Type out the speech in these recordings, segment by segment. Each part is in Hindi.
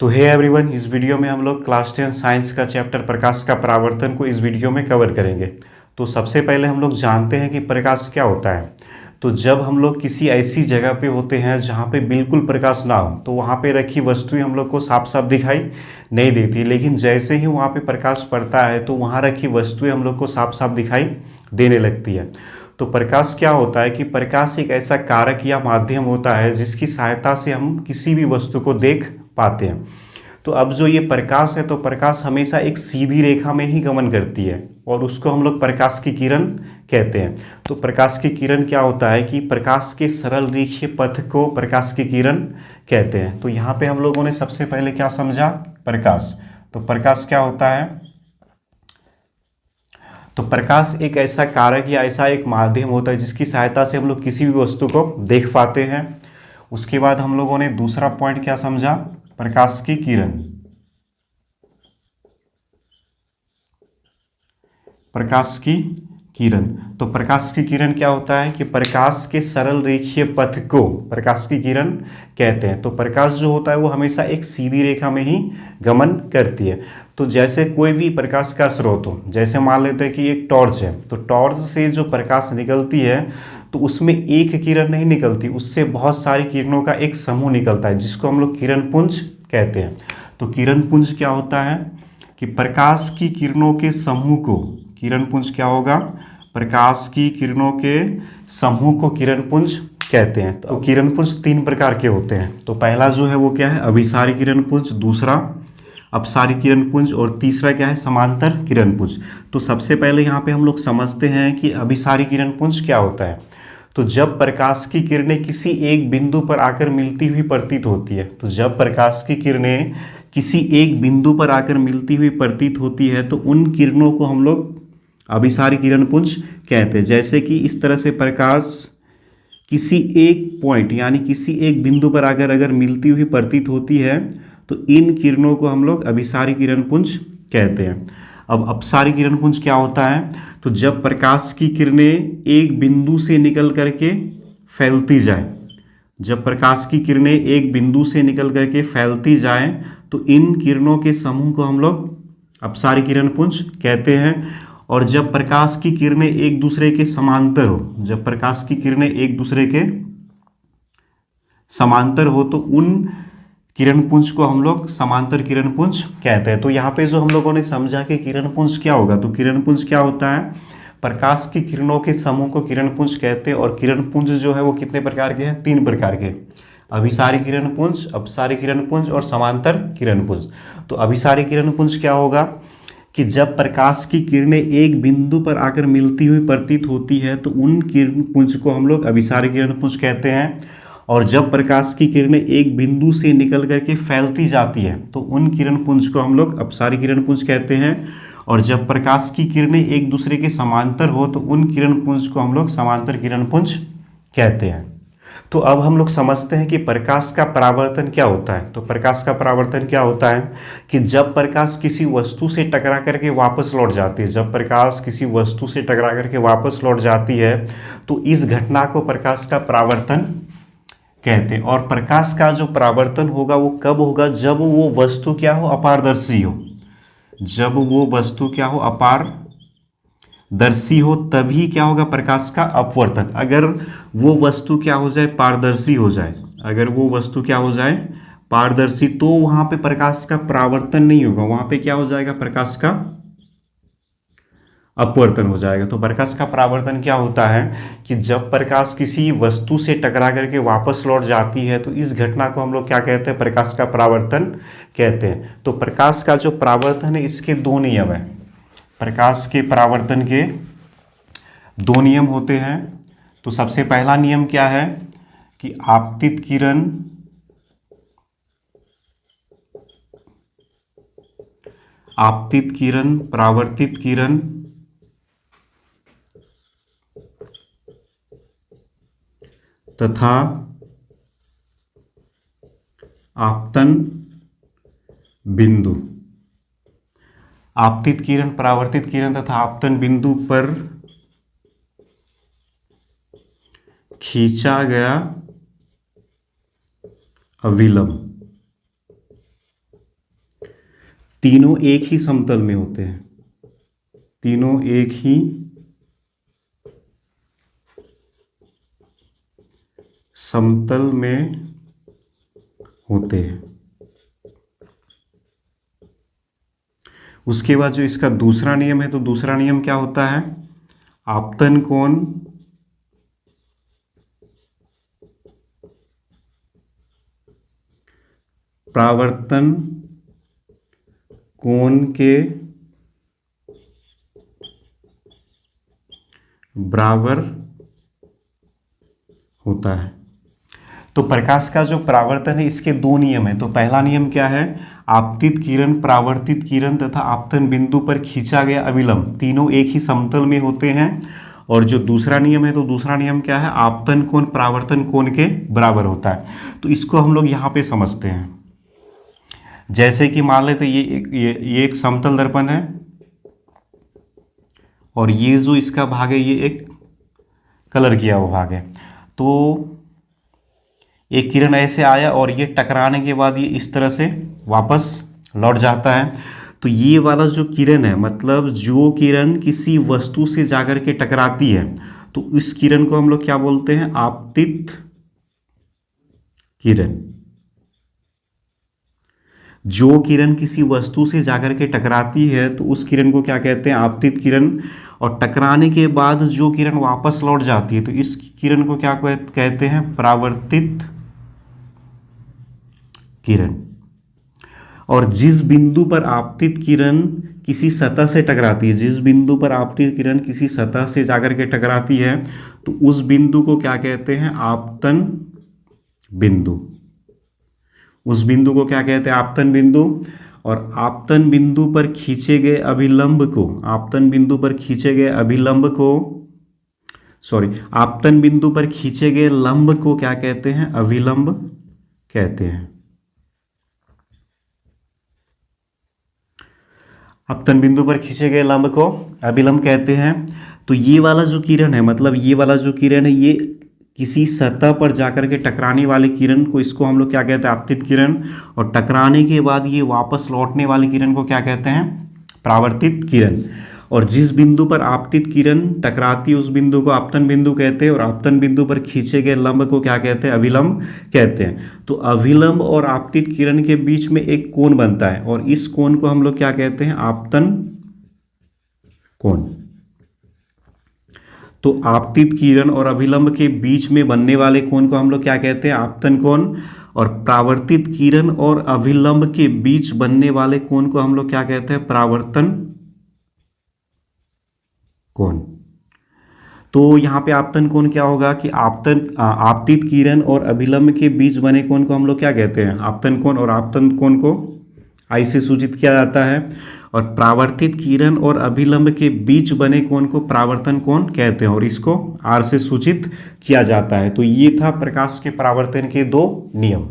तो हे एवरीवन, इस वीडियो में हम लोग क्लास 10 साइंस का चैप्टर प्रकाश का परावर्तन को इस वीडियो में कवर करेंगे। तो सबसे पहले हम लोग जानते हैं कि प्रकाश क्या होता है। तो जब हम लोग किसी ऐसी जगह पे होते हैं जहाँ पे बिल्कुल प्रकाश ना हो, तो वहाँ पे रखी वस्तुएं हम लोग को साफ साफ दिखाई नहीं देती, लेकिन जैसे ही वहाँ पे प्रकाश पड़ता है तो वहाँ रखी वस्तुएं हम लोग को साफ साफ दिखाई देने लगती है। तो प्रकाश क्या होता है कि प्रकाश एक ऐसा कारक या माध्यम होता है जिसकी सहायता से हम किसी भी वस्तु को देख पाते हैं। तो अब जो ये प्रकाश है, तो प्रकाश हमेशा एक सीधी रेखा में ही गमन करती है और उसको हम लोग प्रकाश की किरण कहते हैं। तो प्रकाश की किरण क्या होता है कि प्रकाश के सरल रेखीय पथ को प्रकाश की किरण कहते हैं। तो यहाँ पे हम लोगों ने सबसे पहले क्या समझा, प्रकाश। तो प्रकाश क्या होता है, तो प्रकाश एक ऐसा कारक या ऐसा एक माध्यम होता है जिसकी सहायता से हम लोग किसी भी वस्तु को देख पाते हैं। उसके बाद हम लोगों ने दूसरा पॉइंट क्या समझा, प्रकाश की किरण। प्रकाश की किरण, तो प्रकाश की किरण क्या होता है कि प्रकाश के सरल रेखीय पथ को प्रकाश की किरण कहते हैं। तो प्रकाश जो होता है वो हमेशा एक सीधी रेखा में ही गमन करती है। तो जैसे कोई भी प्रकाश का स्रोत हो, जैसे मान लेते हैं कि एक टॉर्च है, तो टॉर्च से जो प्रकाश निकलती है तो उसमें एक किरण नहीं निकलती, उससे बहुत सारी किरणों का एक समूह निकलता है जिसको हम लोग किरण पुंज कहते हैं। तो किरण पुंज क्या होता है कि प्रकाश की किरणों के समूह को, किरण पुंज क्या होगा, प्रकाश की किरणों के समूह को किरण पुंज कहते हैं। तो किरण पुंज तीन प्रकार के होते हैं। तो पहला जो है वो क्या है, अभिसारी किरण पुंज, दूसरा अपसारी किरण पुंज और तीसरा क्या है, समांतर किरण पुंज। तो सबसे पहले यहाँ पे हम लोग समझते हैं कि अभिसारी किरण पुंज क्या होता है। तो जब प्रकाश की किरणें किसी एक बिंदु पर आकर मिलती हुई प्रतीत होती है, तो जब प्रकाश की किरणें किसी एक बिंदु पर आकर मिलती हुई प्रतीत होती है तो उन किरणों को हम लोग अभिसारी किरण पुंज कहते हैं। जैसे कि इस तरह से प्रकाश किसी एक पॉइंट यानी किसी एक बिंदु पर आकर अगर मिलती हुई प्रतीत होती है तो इन किरणों को हम लोग अभिसारी किरण पुंज कहते हैं। अब अपसारी किरण पुंज क्या होता है, तो जब प्रकाश की किरणें एक बिंदु से निकल करके फैलती जाए, जब प्रकाश की किरणें एक बिंदु से निकल करके फैलती जाएं तो इन किरणों के समूह को हम लोग अपसारी किरण पुंज कहते हैं। और जब प्रकाश की किरणें एक दूसरे के समांतर हो, जब प्रकाश की किरणें एक दूसरे के समांतर हो तो उन किरण पुंज को हम लोग समांतर किरण पुंज कहते हैं। तो यहाँ पे जो हम लोगों ने समझा कि किरण पुंज क्या होगा, तो किरण पुंज क्या होता है, प्रकाश की किरणों के समूह को किरण पुंज कहते हैं। और किरण पुंज जो है वो कितने प्रकार के हैं, तीन प्रकार के, अभिसारी किरण पुंज, अपसारी किरण पुंज और समांतर किरण पुंज। तो अभिसारी किरण पुंज क्या होगा कि जब प्रकाश की किरणें एक बिंदु पर आकर मिलती हुई प्रतीत होती है तो उन किरण पुंज को हम लोग अभिसारी किरण पुंज कहते हैं। और जब प्रकाश की किरणें एक बिंदु से निकल करके फैलती जाती है तो उन किरण पुंज को हम लोग अपसारी किरण पुंज कहते हैं। और जब प्रकाश की किरणें एक दूसरे के समांतर हो तो उन किरण पुंज को हम लोग समांतर किरण पुंज कहते हैं। तो अब हम लोग समझते हैं कि प्रकाश का परावर्तन क्या होता है। तो प्रकाश का परावर्तन क्या होता है कि जब प्रकाश किसी वस्तु से टकरा करके वापस लौट जाती है, जब प्रकाश किसी वस्तु से टकरा करके वापस लौट जाती है तो इस घटना को प्रकाश का परावर्तन कहते हैं। और प्रकाश का जो परावर्तन होगा वो कब होगा, जब वो वस्तु क्या हो, अपारदर्शी हो। जब वो वस्तु क्या हो, अपारदर्शी हो, तभी क्या होगा, प्रकाश का अपवर्तन। अगर वो वस्तु क्या हो जाए, पारदर्शी हो जाए, अगर वो वस्तु क्या हो जाए, पारदर्शी, तो वहां पे प्रकाश का परावर्तन नहीं होगा, वहां पे क्या हो जाएगा, प्रकाश का अपवर्तन हो जाएगा। तो प्रकाश का परावर्तन क्या होता है कि जब प्रकाश किसी वस्तु से टकरा करके वापस लौट जाती है तो इस घटना को हम लोग क्या कहते हैं, प्रकाश का परावर्तन कहते हैं। तो प्रकाश का जो परावर्तन है इसके दो नियम है। प्रकाश के परावर्तन के दो नियम होते हैं। तो सबसे पहला नियम क्या है कि आपतित किरण परावर्तित किरण तथा आपतन बिंदु, आपतित किरण, परावर्तित किरण तथा आपतन बिंदु पर खींचा गया अविलंब, तीनों एक ही समतल में होते हैं, तीनों एक ही समतल में होते हैं। उसके बाद जो इसका दूसरा नियम है, तो दूसरा नियम क्या होता है, आपतन कोण परावर्तन कोण के बराबर होता है। तो प्रकाश का जो परावर्तन है, इसके दो नियम है। तो पहला नियम क्या है, आपतित किरण, परावर्तित किरण तथा आपतन बिंदु पर खींचा गया अभिलंब तीनों एक ही समतल में होते हैं। और जो दूसरा नियम है, तो दूसरा नियम क्या है, आपतन कोण परावर्तन कोण के बराबर होता है। तो इसको हम लोग यहाँ पे समझते हैं। जैसे कि मान लेते ये एक समतल दर्पण है, और ये जो इसका भाग है, ये एक कलर किया हुआ भाग है। तो एक किरण ऐसे आया और ये टकराने के बाद ये इस तरह से वापस लौट जाता है। तो ये वाला जो किरण है, मतलब जो किरण किसी वस्तु से जाकर के टकराती है, तो इस किरण को हम लोग क्या बोलते हैं, आपतित किरण। जो किरण किसी वस्तु से जाकर के टकराती है, तो उस किरण को क्या कहते हैं, आपतित किरण। और टकराने के बाद जो किरण वापस लौट जाती है, तो इस किरण को क्या कहते हैं, परावर्तित किरण। और जिस बिंदु पर आपतित किरण किसी सतह से टकराती है, जिस बिंदु पर आपतित किरण किसी सतह से जाकर के टकराती है, तो उस बिंदु को क्या कहते हैं, आपतन बिंदु। उस बिंदु को क्या कहते हैं, आपतन बिंदु। और आपतन बिंदु पर खींचे गए अभिलंब को, आपतन बिंदु पर खींचे गए अभिलंब को, आपतन बिंदु पर खींचे गए लंब को क्या कहते हैं, अभिलंब कहते हैं। आपतन बिंदु पर खींचे गए लंब को अभिलंब कहते हैं। तो ये वाला जो किरण है, मतलब ये वाला जो किरण है, ये किसी सतह पर जाकर के टकराने वाली किरण को, इसको हम लोग क्या कहते हैं, आपतित किरण। और टकराने के बाद ये वापस लौटने वाली किरण को क्या कहते हैं, परावर्तित किरण। और जिस बिंदु पर आपतित किरण टकराती है, उस बिंदु को आपतन बिंदु कहते हैं। और आपतन बिंदु पर खींचे गए लंब को क्या कहते हैं, अभिलंब कहते हैं। तो अभिलंब और आपतित किरण के बीच में एक कोण बनता है, और इस कोण को हम लोग क्या कहते हैं, आपतन कोण। तो आपतित किरण और अभिलंब के बीच में बनने वाले कोण को हम लोग क्या कहते हैं, आपतन कोण। और परावर्तित किरण और अभिलंब के बीच बनने वाले कोण को हम लोग क्या कहते हैं, परावर्तन कोण। तो यहाँ पे आपतन कोण क्या होगा कि आपतित किरण और अभिलंब के बीच बने कोण को हम लोग क्या कहते हैं, आपतन कोण। और आपतन कोण को आई से सूचित किया जाता है। और परावर्तित किरण और अभिलंब के बीच बने कोण को परावर्तन कोण कहते हैं, और इसको आर से सूचित किया जाता है। तो ये था प्रकाश के परावर्तन के दो नियम।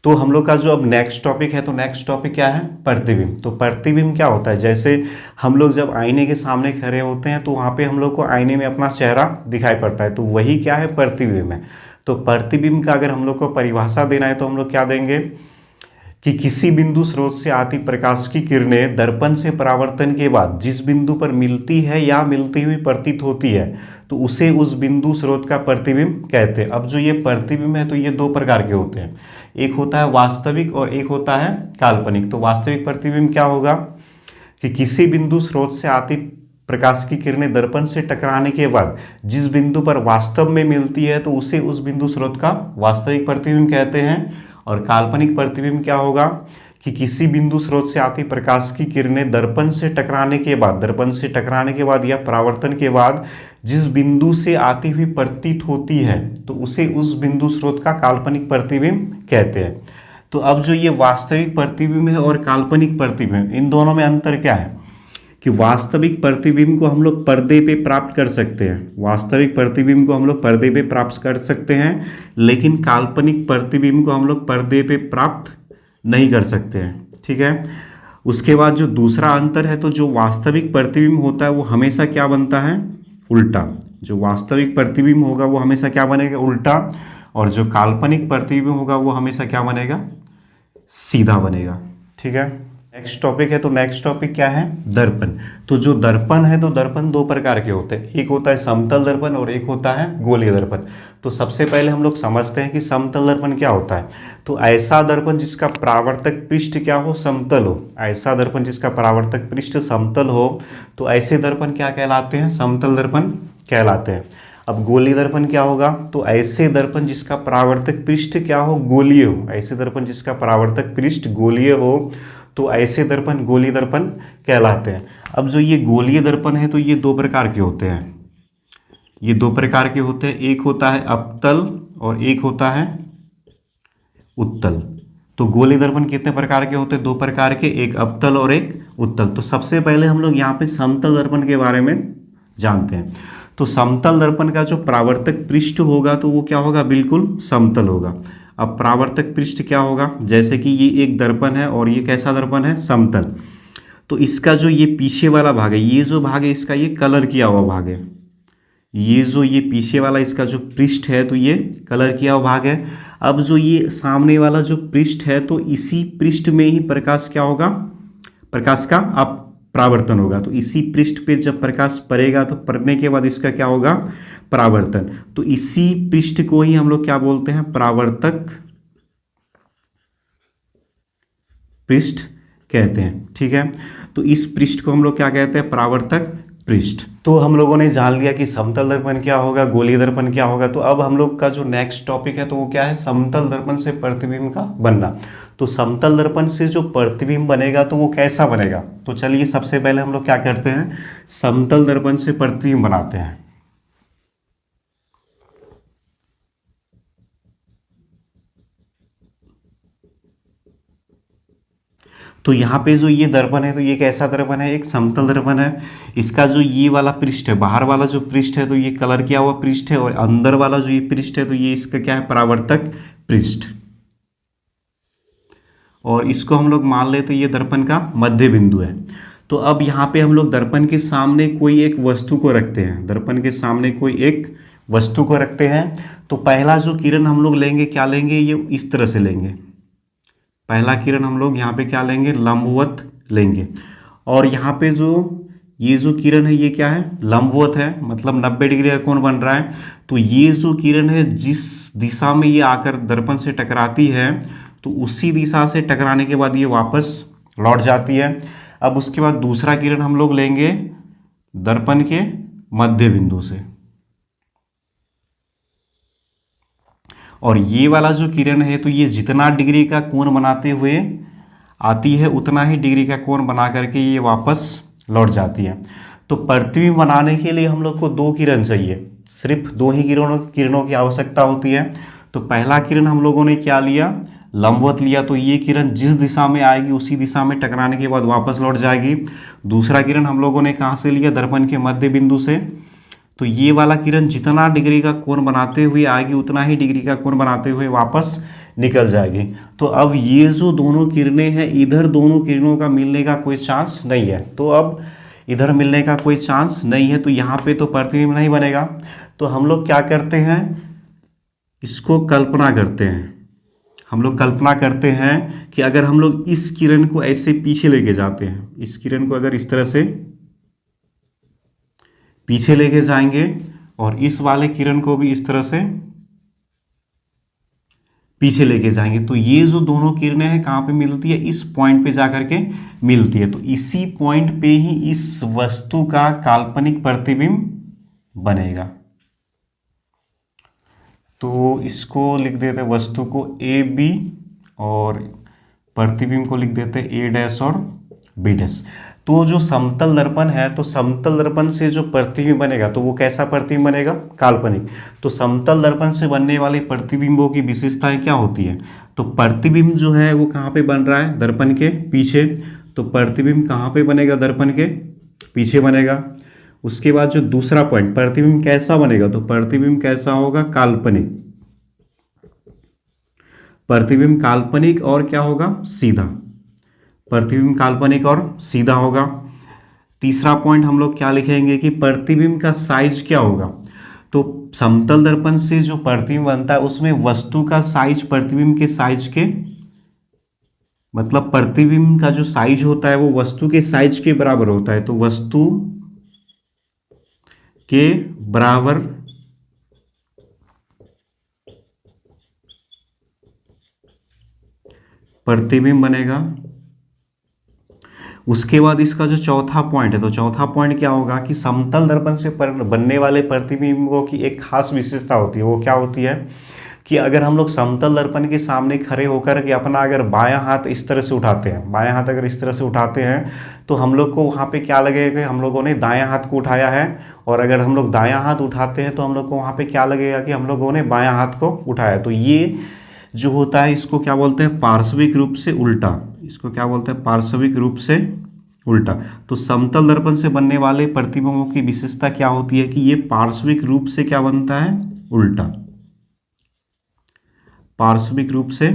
तो हम लोग का जो अब नेक्स्ट टॉपिक है, तो नेक्स्ट टॉपिक क्या है, प्रतिबिंब। तो प्रतिबिंब क्या होता है, जैसे हम लोग जब आईने के सामने खड़े होते हैं, तो वहाँ पे हम लोग को आईने में अपना चेहरा दिखाई पड़ता है, तो वही क्या है, प्रतिबिंब है। तो प्रतिबिंब का अगर हम लोग को परिभाषा देना है, तो हम लोग क्या देंगे कि किसी बिंदु स्रोत से आती प्रकाश की किरणें दर्पण से परावर्तन के बाद जिस बिंदु पर मिलती है या मिलती हुई प्रतीत होती है, तो उसे उस बिंदु स्रोत का प्रतिबिंब कहते हैं। अब जो ये प्रतिबिंब है, तो ये दो प्रकार के होते हैं, एक होता है वास्तविक और एक होता है काल्पनिक। तो वास्तविक प्रतिबिंब क्या होगा कि किसी बिंदु स्रोत से आती प्रकाश की किरणें दर्पण से टकराने के बाद जिस बिंदु पर वास्तव में मिलती है, तो उसे उस बिंदु स्रोत का वास्तविक प्रतिबिंब कहते हैं। और काल्पनिक प्रतिबिंब क्या होगा कि किसी बिंदु स्रोत से आती प्रकाश की किरणें दर्पण से टकराने के बाद या परावर्तन के बाद जिस बिंदु से आती हुई प्रतीत होती है, तो उसे उस बिंदु स्रोत का काल्पनिक प्रतिबिंब कहते हैं। तो अब जो ये वास्तविक प्रतिबिंब है और काल्पनिक प्रतिबिंब, इन दोनों में अंतर क्या है कि वास्तविक प्रतिबिंब को हम लोग पर्दे पे प्राप्त कर सकते हैं, वास्तविक प्रतिबिंब को हम लोग पर्दे पे प्राप्त कर सकते हैं, लेकिन काल्पनिक प्रतिबिंब को हम लोग पर्दे पे प्राप्त नहीं कर सकते हैं। ठीक है। उसके बाद जो दूसरा अंतर है, तो जो वास्तविक प्रतिबिंब होता है वो हमेशा क्या बनता है, उल्टा। जो वास्तविक प्रतिबिंब होगा वो हमेशा क्या बनेगा, उल्टा। और जो काल्पनिक प्रतिबिंब होगा वो हमेशा क्या बनेगा, सीधा बनेगा। ठीक है। नेक्स्ट टॉपिक है, तो नेक्स्ट टॉपिक क्या है? दर्पण। तो जो दर्पण है, तो दर्पण दो प्रकार के होते हैं, एक होता है समतल दर्पण और एक होता है गोलीय दर्पण। तो सबसे पहले हम लोग समझते हैं कि समतल दर्पण क्या होता है। तो ऐसा दर्पण जिसका परावर्तक पृष्ठ क्या हो? समतल हो। ऐसा दर्पण जिसका परावर्तक पृष्ठ समतल हो, तो ऐसे दर्पण क्या कहलाते हैं? समतल दर्पण कहलाते हैं। अब गोलीय दर्पण क्या होगा? तो ऐसे दर्पण जिसका परावर्तक पृष्ठ क्या हो? गोलीय हो। ऐसे दर्पण जिसका परावर्तक पृष्ठ गोलीय हो, तो ऐसे दर्पण गोलीय दर्पण कहलाते हैं। अब जो ये गोलीय दर्पण है, तो ये दो प्रकार के होते हैं। ये दो प्रकार के होते हैं, एक होता है अपतल और एक होता है उत्तल। तो गोलीय दर्पण कितने प्रकार के होते हैं? दो प्रकार के, एक अपतल और एक उत्तल। तो सबसे पहले हम लोग यहाँ पे समतल दर्पण के बारे में जानते हैं। तो समतल दर्पण का जो परावर्तक पृष्ठ होगा, तो वो क्या होगा? बिल्कुल समतल होगा। अब परावर्तक पृष्ठ क्या होगा? जैसे कि ये एक दर्पण है और ये कैसा दर्पण है? समतल। तो इसका जो ये पीछे वाला भाग है, ये जो भाग है इसका, ये कलर किया हुआ भाग है। ये जो ये पीछे वाला इसका जो पृष्ठ है, तो ये कलर किया हुआ भाग है। अब जो ये सामने वाला जो पृष्ठ है, तो इसी पृष्ठ में ही प्रकाश क्या होगा? प्रकाश का अब परावर्तन होगा। तो इसी पृष्ठ पे जब प्रकाश पड़ेगा, तो पड़ने के बाद इसका क्या होगा? परावर्तन। तो इसी पृष्ठ को ही हम लोग क्या बोलते हैं? परावर्तक पृष्ठ कहते हैं। ठीक है, तो इस पृष्ठ को हम लोग क्या कहते हैं? परावर्तक पृष्ठ। तो हम लोगों ने जान लिया कि समतल दर्पण क्या होगा, गोलीय दर्पण क्या होगा। तो अब हम लोग का जो नेक्स्ट टॉपिक है, तो वो क्या है? समतल दर्पण से प्रतिबिंब का बनना। तो समतल दर्पण से जो प्रतिबिंब बनेगा, तो वो कैसा बनेगा? तो चलिए सबसे पहले हम लोग क्या करते हैं? समतल दर्पण से प्रतिबिंब बनाते हैं। तो यहाँ पे जो ये दर्पण है, तो ये कैसा दर्पण है? एक समतल दर्पण है। इसका जो ये वाला पृष्ठ है, बाहर वाला जो पृष्ठ है, तो ये कलर किया हुआ पृष्ठ है, और अंदर वाला जो ये पृष्ठ है, तो ये इसका क्या है? परावर्तक पृष्ठ। और इसको हम लोग मान लेते ये दर्पण का मध्य बिंदु है। तो अब यहाँ पे हम लोग दर्पण के सामने कोई एक वस्तु को रखते हैं। दर्पण के सामने कोई एक वस्तु को रखते हैं। तो पहला जो किरण हम लोग लेंगे, क्या लेंगे? ये इस तरह से लेंगे। पहला किरण हम लोग यहाँ पे क्या लेंगे? लंबवत लेंगे। और यहाँ पे जो ये जो किरण है, ये क्या है? लंबवत है, मतलब 90 डिग्री का कोण बन रहा है। तो ये जो किरण है, जिस दिशा में ये आकर दर्पण से टकराती है, तो उसी दिशा से टकराने के बाद ये वापस लौट जाती है। अब उसके बाद दूसरा किरण हम लोग लेंगे दर्पण के मध्य बिंदु से, और ये वाला जो किरण है, तो ये जितना डिग्री का कोण बनाते हुए आती है, उतना ही डिग्री का कोण बना करके ये वापस लौट जाती है। तो प्रतिबिंब बनाने के लिए हम लोग को दो किरण चाहिए, सिर्फ दो ही किरणों की आवश्यकता होती है। तो पहला किरण हम लोगों ने क्या लिया? लंबवत लिया। तो ये किरण जिस दिशा में आएगी, उसी दिशा में टकराने के बाद वापस लौट जाएगी। दूसरा किरण हम लोगों ने कहाँ से लिया? दर्पण के मध्य बिंदु से। तो ये वाला किरण जितना डिग्री का कोण बनाते हुए आएगी, उतना ही डिग्री का कोण बनाते हुए वापस निकल जाएगी। तो अब ये जो दोनों किरणें हैं, इधर दोनों किरणों का मिलने का कोई चांस नहीं है। तो अब इधर मिलने का कोई चांस नहीं है, तो यहाँ पे तो प्रतिबिंब नहीं बनेगा। तो हम लोग क्या करते हैं? इसको कल्पना करते हैं। हम लोग कल्पना करते हैं कि अगर हम लोग इस किरण को ऐसे पीछे लेके जाते हैं, इस किरण को अगर इस तरह से पीछे लेके जाएंगे, और इस वाले किरण को भी इस तरह से पीछे लेके जाएंगे, तो ये जो दोनों किरणें हैं कहाँ पे मिलती है? इस पॉइंट पे जाकर के मिलती है। तो इसी पॉइंट पे ही इस वस्तु का काल्पनिक प्रतिबिंब बनेगा। तो इसको लिख देते हैं, वस्तु को ए बी, और प्रतिबिंब को लिख देते हैं ए डैश और बी डैश। तो जो समतल दर्पण है, तो समतल दर्पण से जो प्रतिबिंब बनेगा, तो वो कैसा प्रतिबिंब बनेगा? काल्पनिक। तो समतल दर्पण से बनने वाले प्रतिबिंबों की विशेषताएं क्या होती है? तो प्रतिबिंब जो है वो कहाँ पे बन रहा है? दर्पण के पीछे। तो प्रतिबिंब कहाँ पे बनेगा? दर्पण के पीछे बनेगा। उसके बाद जो दूसरा पॉइंट, प्रतिबिंब कैसा बनेगा? तो प्रतिबिंब कैसा होगा? काल्पनिक। प्रतिबिंब काल्पनिक और क्या होगा? सीधा। प्रतिबिंब काल्पनिक और सीधा होगा। तीसरा पॉइंट हम लोग क्या लिखेंगे कि प्रतिबिंब का साइज क्या होगा? तो समतल दर्पण से जो प्रतिबिंब बनता है, उसमें वस्तु का साइज प्रतिबिंब के साइज के मतलब प्रतिबिंब का जो साइज होता है वो वस्तु के साइज के बराबर होता है, तो वस्तु के बराबर प्रतिबिंब बनेगा। उसके बाद इसका जो चौथा पॉइंट है, तो चौथा पॉइंट क्या होगा कि समतल दर्पण से बनने वाले प्रतिबिंबों की एक खास विशेषता होती है। वो क्या होती है कि अगर हम लोग समतल दर्पण के सामने खड़े होकर के अपना अगर बायां हाथ इस तरह से उठाते हैं, बायां हाथ अगर इस तरह से उठाते हैं, तो हम लोग को वहाँ पे क्या लगेगा कि हम लोगों ने दायां हाथ को उठाया है। और अगर हम लोग दायां हाथ उठाते हैं तो हम लोग को वहाँ पे क्या लगेगा कि हम लोगों ने बायां हाथ को उठाया। तो ये जो होता है इसको क्या बोलते हैं, पार्श्विक रूप से उल्टा। इसको क्या बोलते हैं, पार्श्विक रूप से उल्टा। तो समतल दर्पण से बनने वाले प्रतिबिंबों की विशेषता क्या होती है कि ये पार्श्विक रूप से क्या बनता है, उल्टा, पार्श्विक रूप से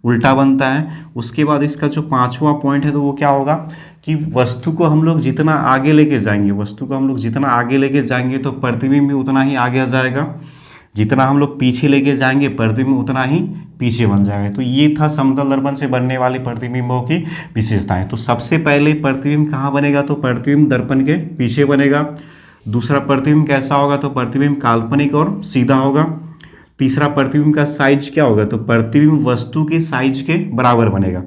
उल्टा बनता है। उसके बाद इसका जो पांचवा पॉइंट है तो वो क्या होगा कि वस्तु को हम लोग जितना आगे लेके जाएंगे, वस्तु को हम लोग जितना आगे लेके जाएंगे तो प्रतिबिंब भी उतना ही आगे आ जाएगा, जितना हम लोग पीछे लेके जाएंगे प्रतिबिंब उतना ही पीछे बन जाएगा। तो ये था समतल दर्पण से बनने वाली प्रतिबिंबों की विशेषताएं। तो सबसे पहले प्रतिबिंब कहाँ बनेगा, तो प्रतिबिंब दर्पण के पीछे बनेगा। दूसरा प्रतिबिंब कैसा होगा, तो प्रतिबिंब काल्पनिक और सीधा होगा। तीसरा प्रतिबिंब का साइज क्या होगा, तो प्रतिबिंब वस्तु के साइज के बराबर बनेगा।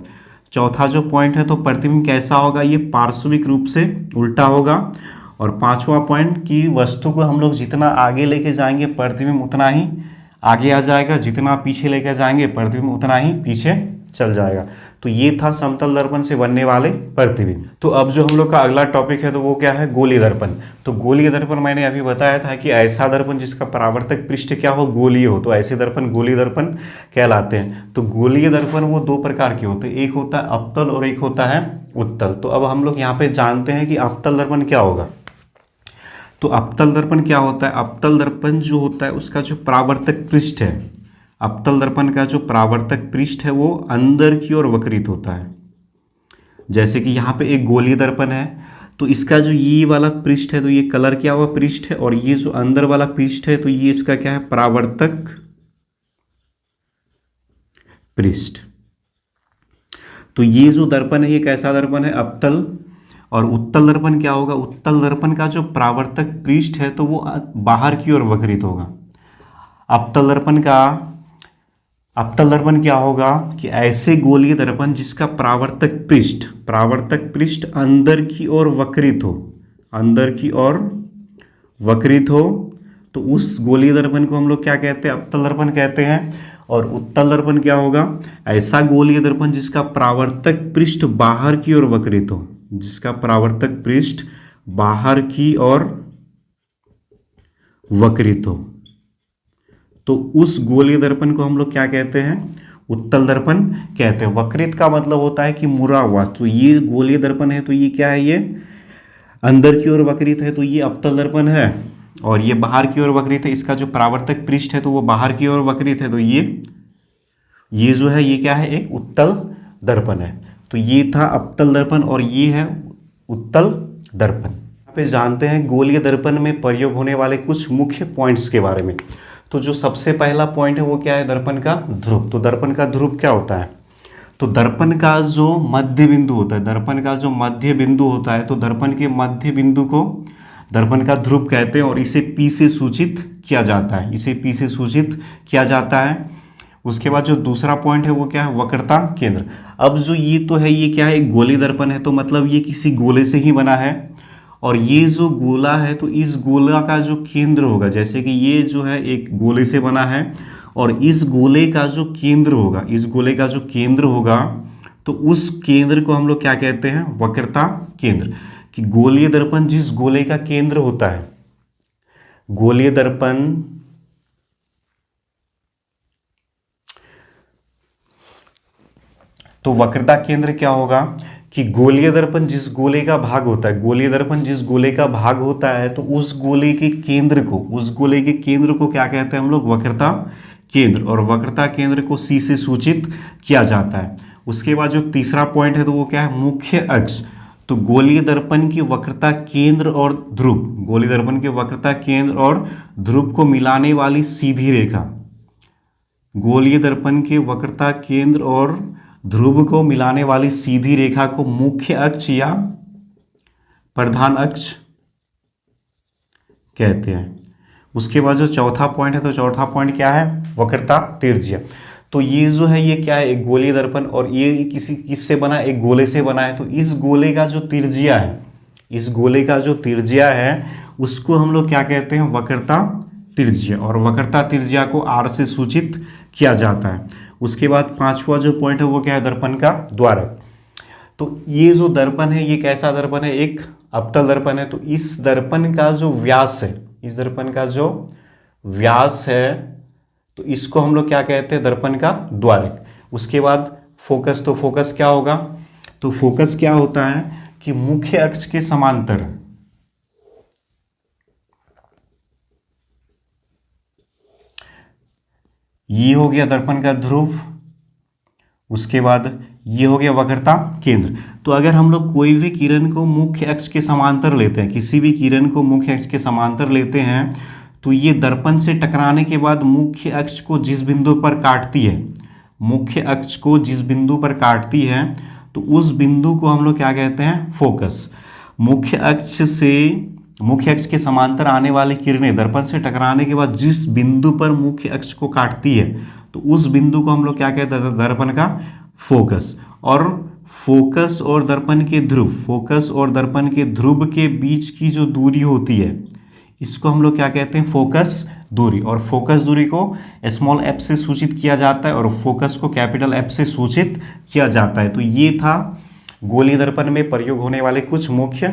चौथा जो पॉइंट है तो प्रतिबिंब कैसा होगा, ये पार्श्विक रूप से उल्टा होगा। और पांचवा पॉइंट कि वस्तु को हम लोग जितना आगे लेके जाएंगे प्रतिबिंब उतना ही आगे आ जाएगा, जितना पीछे लेके जाएंगे प्रतिबिंब उतना ही पीछे चल जाएगा। तो ये था समतल दर्पण से बनने वाले प्रतिबिंब। तो अब जो हम लोग का अगला टॉपिक है तो वो क्या है, गोलीय दर्पण। तो गोलीय दर्पण मैंने अभी बताया था कि ऐसा दर्पण जिसका परावर्तक पृष्ठ क्या हो, गोलीय हो, तो ऐसे दर्पण गोलीय दर्पण कहलाते हैं। तो गोलीय दर्पण वो दो प्रकार के होते हैं, एक होता है अवतल और एक होता है उत्तल। तो अब हम लोग यहाँ पे जानते हैं कि अवतल दर्पण क्या होगा। तो अवतल दर्पण क्या होता है, अवतल दर्पण जो होता है उसका जो परावर्तक पृष्ठ है, अवतल दर्पण का जो परावर्तक पृष्ठ है वो अंदर की ओर वक्रित होता है। जैसे कि यहाँ पे एक गोलीय दर्पण है तो इसका जो ये वाला पृष्ठ है तो ये कलर क्या हुआ पृष्ठ है, और ये जो अंदर वाला पृष्ठ है तो ये इसका क्या है, परावर्तक पृष्ठ। तो ये जो दर्पण है ये कैसा दर्पण है, अवतल। और उत्तल दर्पण क्या होगा, उत्तल दर्पण का जो परावर्तक पृष्ठ है तो वो बाहर की ओर वक्रित होगा। अवतल दर्पण क्या होगा कि ऐसे गोलीय दर्पण जिसका परावर्तक पृष्ठ अंदर की ओर वक्रित हो, अंदर की ओर वक्रित हो, तो उस गोलीय दर्पण को हम लोग क्या कहते हैं, अवतल दर्पण कहते हैं। और उत्तल दर्पण क्या होगा, ऐसा गोलीय दर्पण जिसका परावर्तक पृष्ठ बाहर की ओर वक्रित हो, जिसका परावर्तक पृष्ठ बाहर की ओर वक्रित हो, तो उस गोलीय दर्पण को हम लोग क्या कहते हैं, उत्तल दर्पण कहते हैं। वक्रित का मतलब होता है कि मुड़ा हुआ। तो ये गोलीय दर्पण है तो ये क्या है, ये अंदर की ओर वक्रित है तो ये अवतल दर्पण है। और ये बाहर की ओर वक्रित है, इसका जो परावर्तक पृष्ठ है तो वो बाहर की ओर वक्रित है, तो ये जो है ये क्या है, एक उत्तल दर्पण है। तो ये था अवतल दर्पण और ये है उत्तल दर्पण। यहाँ पे जानते हैं गोलीय दर्पण में प्रयोग होने वाले कुछ मुख्य पॉइंट्स के बारे में। तो जो सबसे पहला पॉइंट है वो क्या है, दर्पण का ध्रुव। तो दर्पण का ध्रुव क्या होता है, तो दर्पण का जो मध्य बिंदु होता है, दर्पण का जो मध्य बिंदु होता है, तो दर्पण के मध्य बिंदु को दर्पण का ध्रुव कहते हैं और इसे P से सूचित किया जाता है, इसे P से सूचित किया जाता है। उसके बाद जो दूसरा पॉइंट है वो क्या है, वक्रता केंद्र। अब जो ये तो है ये क्या है, एक गोलीय दर्पण है, तो मतलब ये किसी गोले से ही बना है। और ये जो गोला है तो इस गोला का जो केंद्र होगा, जैसे कि ये जो है एक गोले से बना है और इस गोले का जो केंद्र होगा, इस गोले का जो केंद्र होगा तो उस केंद्र को हम लोग क्या कहते हैं, वक्रता केंद्र। कि गोलीय दर्पण जिस गोले का केंद्र होता है, गोलीय दर्पण तो वक्रता केंद्र क्या होगा कि गोलीय दर्पण जिस गोले का भाग होता है, गोलीय दर्पण जिस गोले का भाग होता है तो उस गोले के केंद्र को, उस गोले के केंद्र को क्या कहते हैं हम लोग, वक्रता केंद्र। और वक्रता केंद्र को C से सूचित किया जाता है। उसके बाद जो तीसरा पॉइंट है तो वो क्या है, मुख्य अक्ष। तो गोलीय दर्पण की वक्रता केंद्र और ध्रुव, गोलीय दर्पण के वक्रता केंद्र और ध्रुव को मिलाने वाली सीधी रेखा, गोलीय दर्पण के वक्रता केंद्र और ध्रुव को मिलाने वाली सीधी रेखा को मुख्य अक्ष या प्रधान अक्ष कहते हैं। उसके बाद जो चौथा पॉइंट है, तो चौथा पॉइंट क्या है, वक्रता त्रिज्या। तो ये जो है ये क्या है, एक गोलीय दर्पण, और ये किससे बना है, एक गोले से बना है। तो इस गोले का जो त्रिज्या है, इस गोले का जो त्रिज्या है उसको हम लोग क्या कहते हैं, वक्रता त्रिज्या, और वक्रता त्रिज्या को r से सूचित किया जाता है। उसके बाद पांचवा जो पॉइंट है वो क्या है, दर्पण का द्वारक। तो ये जो दर्पण है ये कैसा दर्पण है, एक अवतल दर्पण है। तो इस दर्पण का जो व्यास है, इस दर्पण का जो व्यास है, तो इसको हम लोग क्या कहते हैं, दर्पण का द्वारक। उसके बाद फोकस, तो फोकस क्या होगा, तो फोकस क्या होता है कि मुख्य अक्ष के समांतर, ये हो गया दर्पण का ध्रुव, उसके बाद ये हो गया वक्रता केंद्र। तो अगर हम लोग कोई भी किरण को मुख्य अक्ष के समांतर लेते हैं, किसी भी किरण को मुख्य अक्ष के समांतर लेते हैं, तो ये दर्पण से टकराने के बाद मुख्य अक्ष को जिस बिंदु पर काटती है, मुख्य अक्ष को जिस बिंदु पर काटती है, तो उस बिंदु को हम लोग क्या कहते हैं, फोकस। मुख्य अक्ष के समांतर आने वाली किरणें दर्पण से टकराने के बाद जिस बिंदु पर मुख्य अक्ष को काटती है, तो उस बिंदु को हम लोग क्या कहते हैं, दर्पण का फोकस। और फोकस और दर्पण के ध्रुव, फोकस और दर्पण के ध्रुव के बीच की जो दूरी होती है, इसको हम लोग क्या कहते हैं, फोकस दूरी। और फोकस दूरी को स्मॉल f से सूचित किया जाता है और फोकस को कैपिटल F से सूचित किया जाता है। तो ये था गोलीय दर्पण में प्रयोग होने वाले कुछ मुख्य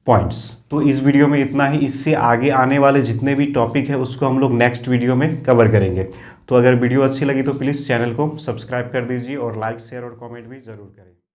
पॉइंट्स। तो इस वीडियो में इतना ही। इससे आगे आने वाले जितने भी टॉपिक है उसको हम लोग नेक्स्ट वीडियो में कवर करेंगे। तो अगर वीडियो अच्छी लगी तो प्लीज़ चैनल को सब्सक्राइब कर दीजिए और लाइक शेयर और कमेंट भी ज़रूर करें।